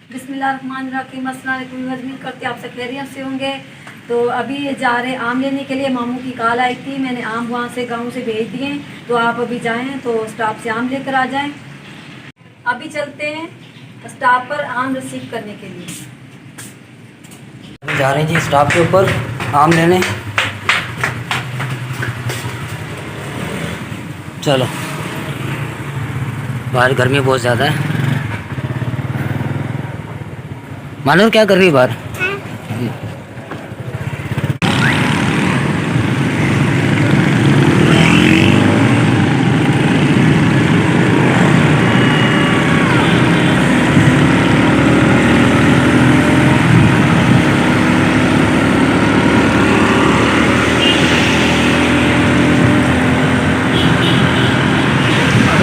बिस्मिल्लाहिर्रहमानिर्रहीम। अस्सलाम वालेकुम। उम्मीद करते आप सब खैरियत से होंगे। तो अभी जा रहे आम लेने के लिए, मामू की कॉल आई थी, मैंने आम वहाँ से गांव से भेज दिए। तो आप अभी जाएं तो स्टॉप से आम लेकर आ जाएं। अभी चलते हैं स्टॉप पर आम रिसीव करने के लिए। जा रहे हैं जी स्टॉप के ऊपर आम लेने। चलो, बाहर गर्मी बहुत ज़्यादा है। मानो क्या कर रही है बाहर?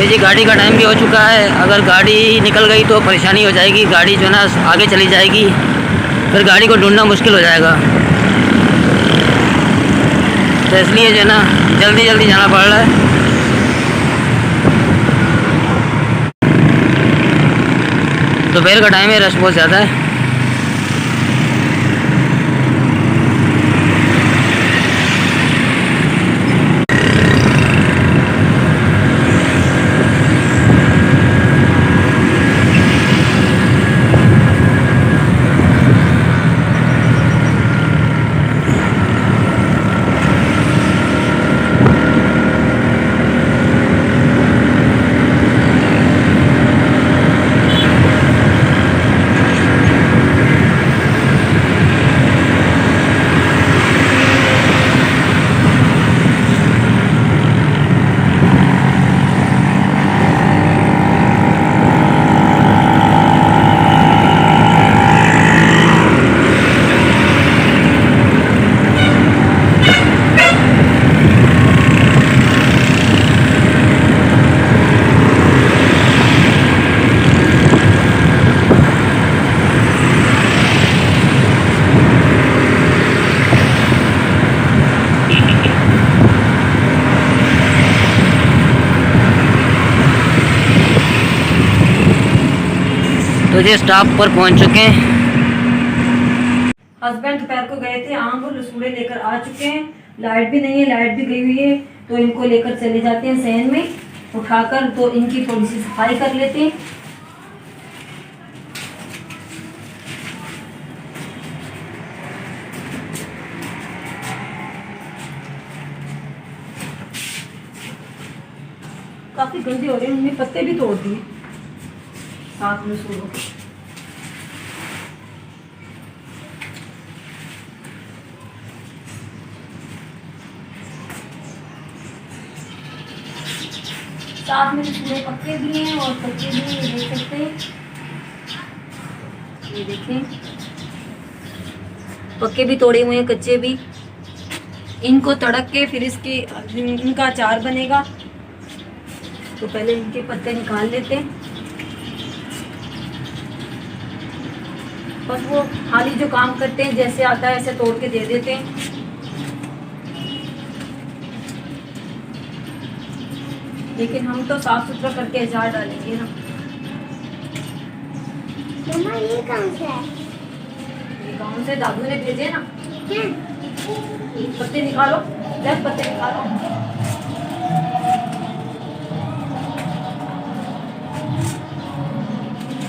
जी गाड़ी का टाइम भी हो चुका है। अगर गाड़ी निकल गई तो परेशानी हो जाएगी, गाड़ी जो है ना आगे चली जाएगी, फिर गाड़ी को ढूंढना मुश्किल हो जाएगा। तो इसलिए जो है ना जल्दी जल्दी जाना पड़ रहा है। दोपहर का टाइम है, रश बहुत ज़्यादा है। तो ये स्टॉप पर पहुंच चुके हैं। हस्बैंड दोपहर को गए थे, आम और रसूड़े लेकर आ चुके हैं। लाइट भी नहीं है, लाइट भी गई हुई है। तो इनको लेकर चले जाते हैं सहन में उठाकर, तो इनकी थोड़ी सी सफाई कर लेते हैं। काफी गंदे हो रहे हैं, उनमें पत्ते भी तोड़ दिए साथ में सूरों के। साथ में सूरे पक्के भी हैं और कच्चे भी हैं, ये देख सकते हैं। ये देखें, पक्के भी तोड़े हुए हैं, कच्चे भी। इनको तड़क के फिर इनका अचार बनेगा। तो पहले इनके पत्ते निकाल लेते हैं। बस वो खाली जो काम करते हैं, जैसे आता है ऐसे तोड़ के दे देते हैं। लेकिन हम तो साफ सुथरा करके अचार डालेंगे ना। मम्मा ये कौन सा है? ये कौन से दादू ने भेजे ना। पत्ते निकालो, जब पत्ते निकालो।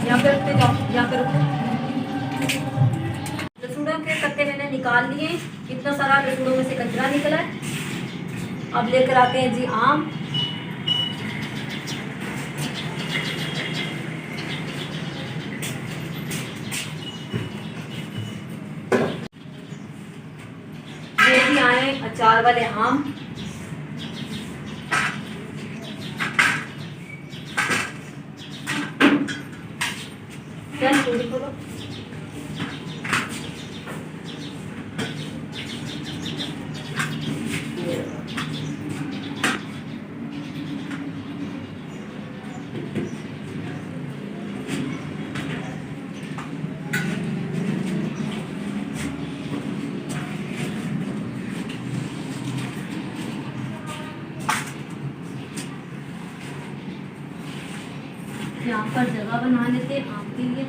यहाँ पे रखते जाओ, यहाँ पे रखो। लहसुनों के पत्ते मैंने निकाल लिए। कितना सारा लहसुनों में से कचरा निकला है। अब लेकर आते हैं जी आम। ये भी आए अचार वाले आम। चल पूरी खोलो। यहाँ पर जगह बना लेते हैं आम के लिए।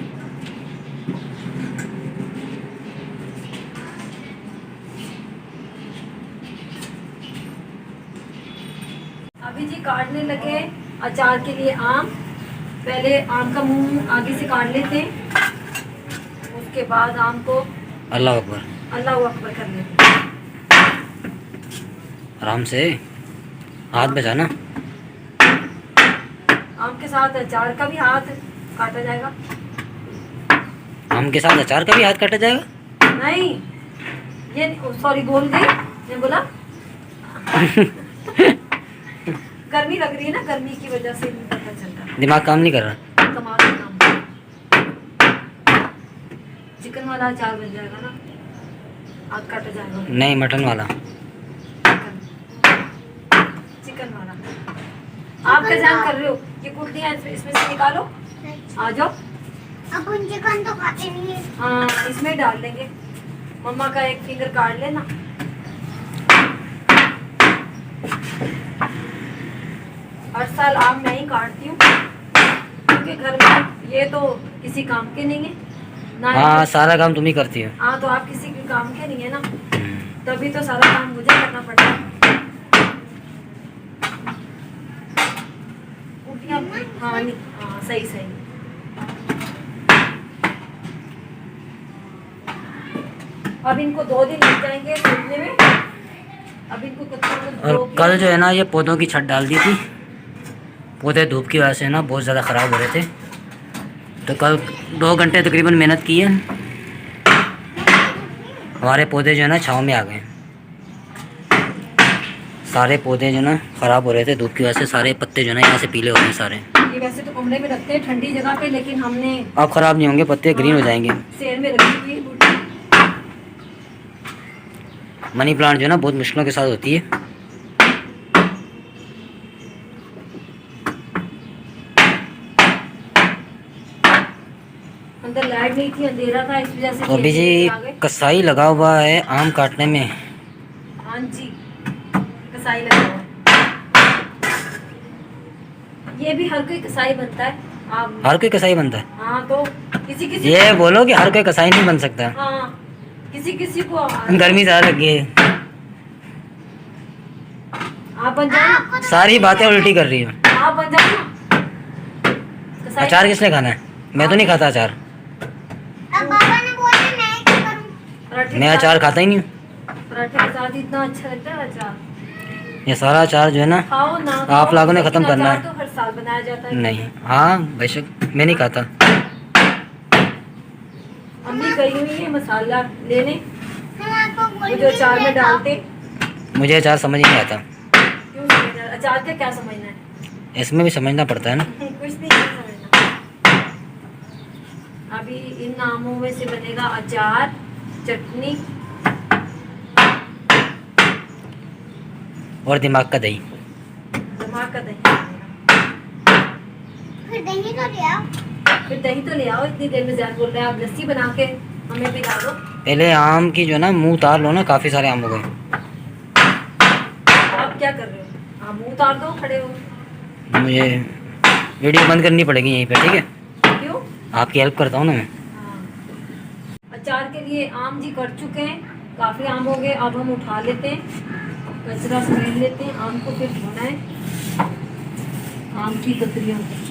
काटने लगे अचार के लिए आम। पहले आम का मुंह आगे से काट लेते हैं, उसके बाद आम को अल्लाह अकबर। अल्लाह अकबर कर लेते हैं। आराम से, हाथ बचाना। आम के साथ अचार का भी हाथ काटा जाएगा। आम के साथ अचार का भी हाथ काटा जाएगा? नहीं, ये सॉरी बोल गई, मैं बोला गर्मी लग रही है ना, गर्मी की वजह से नहीं पता चल रहा। दिमाग काम नहीं कर रहा। कमाल का काम। चिकन वाला अचार बन जाएगा ना, हाथ काटा जाएगा। नहीं, मटन वाला। चिकन वाला आप क्या जान कर रहे हो? ये कुर्तियाँ इसमें से निकालो, आ जाओ। अपन चिकन तो खाते नहीं है। हाँ, इसमें डाल देंगे। मम्मा का एक फिंगर काट लेना। हर साल आम मैं ही काटती हूँ, क्योंकि घर में ये तो किसी काम के नहीं है ना। हाँ, सारा काम तुम ही करती हो। हाँ, तो आप किसी के काम के नहीं है ना, तभी तो सारा काम मुझे करना पड़ता है। हाँ नहीं, हाँ सही सही। अब इनको 2 दिन लग जाएंगे सूखने में। अब इनको और कल जो है ना, ये पौधों की छत डाल दी थी। पौधे धूप की वजह से ना बहुत ज़्यादा ख़राब हो रहे थे, तो कल 2 घंटे तकरीबन मेहनत की है। हमारे पौधे जो है ना छाँव में आ गए। सारे पौधे जो ना ख़राब हो रहे थे धूप की वजह से, सारे पत्ते जो ना यहाँ से पीले हो गए सारे। ये वैसे तो कमरे में रखते हैं ठंडी जगह पे, लेकिन हमने अब ख़राब नहीं होंगे, पत्ते ग्रीन हो जाएंगे। शेर में रखी हुई बूटी। मनी प्लांट जो है ना बहुत मुश्किलों के साथ होती है। अंदर लाइट नहीं थी, अंधेरा था, इस वजह से तो अभी जी आ गए। कसाई लगा हुआ है आम काटने में। हाँ जी, कसाई लगा हुआ है। ये भी हर कोई कसाई बनता है। आप हर कोई कसाई बनता है? हाँ, तो किसी किसी ये बोलो कि हर कोई कसाई नहीं बन सकता। हाँ, किसी किसी को गर्मी ज़्यादा लग गई है। आप बन जाओ, सारी बातें उल्टी कर रही हो। आप बन जाओ ना कसाई। अचार किसने खाना है? मैं तो नहीं खाता अचार। अब पापा ने बोला मैं क्या करूं? पराठे मैं के अचार साथ- खाता ही नहीं हूँ। पराठे के साथ इतना अच्छा लगता है अचार। ये सारा अचार जो है ना खाओ ना आप खाओ, लोगों ने लेकिन ख़त्म करना अचार है। तो हर साल बनाया जाता है। नहीं, हाँ बेशक, मैं नहीं खाता। अम्मी गई हुई है मसाला लेने, हम आपको बोल वो जो अचार में डालते। मुझे अचार समझ ही नहीं आता। क्यों समझना? अचार का क्या समझना है? इसमें भी समझना पड़ता है ना। कुछ नहीं समझना। अभी इन नामों में से बनेगा अचार, चटनी और दिमाग का दही। दिमाग का दही बनेगा। फिर दही तो ले आओ। फिर दही तो ले आओ, इतनी देर में ज़्यादा बोल रहे हैं आप। लस्सी बना के हमें पिला दो। पहले आम की जो ना मुंह उतार लो ना, काफ़ी सारे आम हो गए। आप क्या कर रहे हो? आप मुँह उतार दो, खड़े हो। मुझे वीडियो बंद करनी पड़ेगी यहीं पे, ठीक है? क्यों? आपकी हेल्प करता हूँ ना मैं। हाँ। अचार के लिए आम जी कट चुके हैं, काफ़ी आम हो गए। अब हम उठा लेते हैं, कचरा समेट लेते हैं। आम को फिर धोना है, आम की कतरियों को।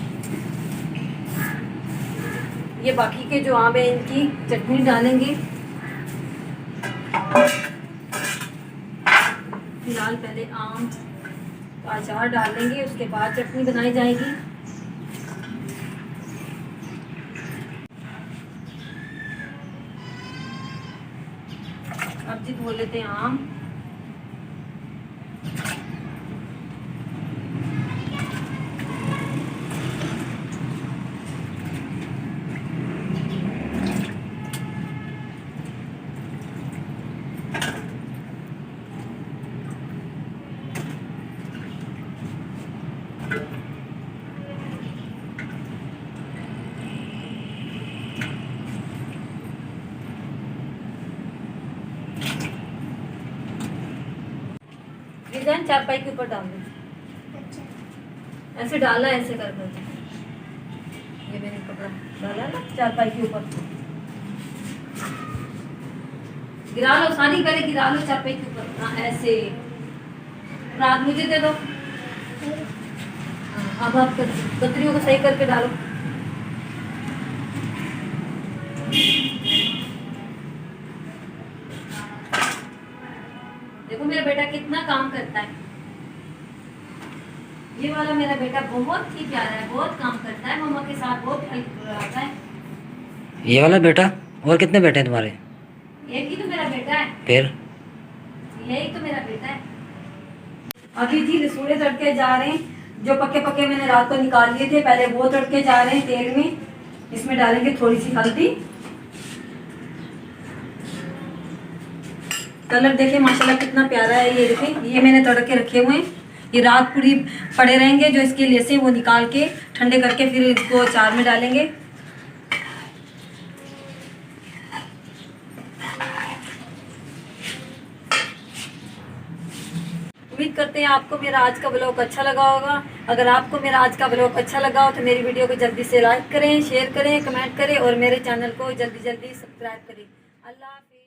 ये बाकी के जो आम है इनकी चटनी डालेंगे। फिलहाल पहले आम का अचार डालेंगे, उसके बाद चटनी बनाई जाएगी। अब जी धो लेते हैं आम। डिजाइन चारपाई के ऊपर डाल दो। ऐसे डाला, ऐसे कर दो। ये मैंने कपड़ा डाला ना चारपाई के ऊपर, गिरा लो सारी, पहले गिरा लो चारपाई के ऊपर। हाँ ऐसे। रात मुझे दे दो। अब आप कतरियों को सही करके डालो। देखो मेरा बेटा कितना काम करता है। ये वाला मेरा बेटा बहुत ही प्यारा है, बहुत काम करता है, मम्मा के साथ बहुत हेल्प कराता है। ये वाला बेटा? और कितने बेटे हैं तुम्हारे? एक ही तो मेरा बेटा है। फिर यही तो मेरा बेटा है। अभी जी रसोड़े तड़के जा रहे हैं, जो पक्के पक्के मैंने रात को निकाल लिए थे, पहले वो तड़के जा रहे हैं तेल में। इसमें डालेंगे थोड़ी सी हल्दी। कलर देखें माशाल्लाह कितना प्यारा है। ये देखें, ये मैंने तड़के रखे हुए हैं, ये रात पूरी पड़े रहेंगे। जो इसके लेसे वो निकाल के ठंडे करके फिर इसको अचार में डालेंगे। उम्मीद करते हैं आपको मेरा आज का ब्लॉग अच्छा लगा होगा। अगर आपको मेरा आज का ब्लॉग अच्छा लगा हो तो मेरी वीडियो को जल्दी से लाइक करें, शेयर करें, कमेंट करें और मेरे चैनल को जल्दी जल्दी सब्सक्राइब करें। अल्लाह हाफिज़।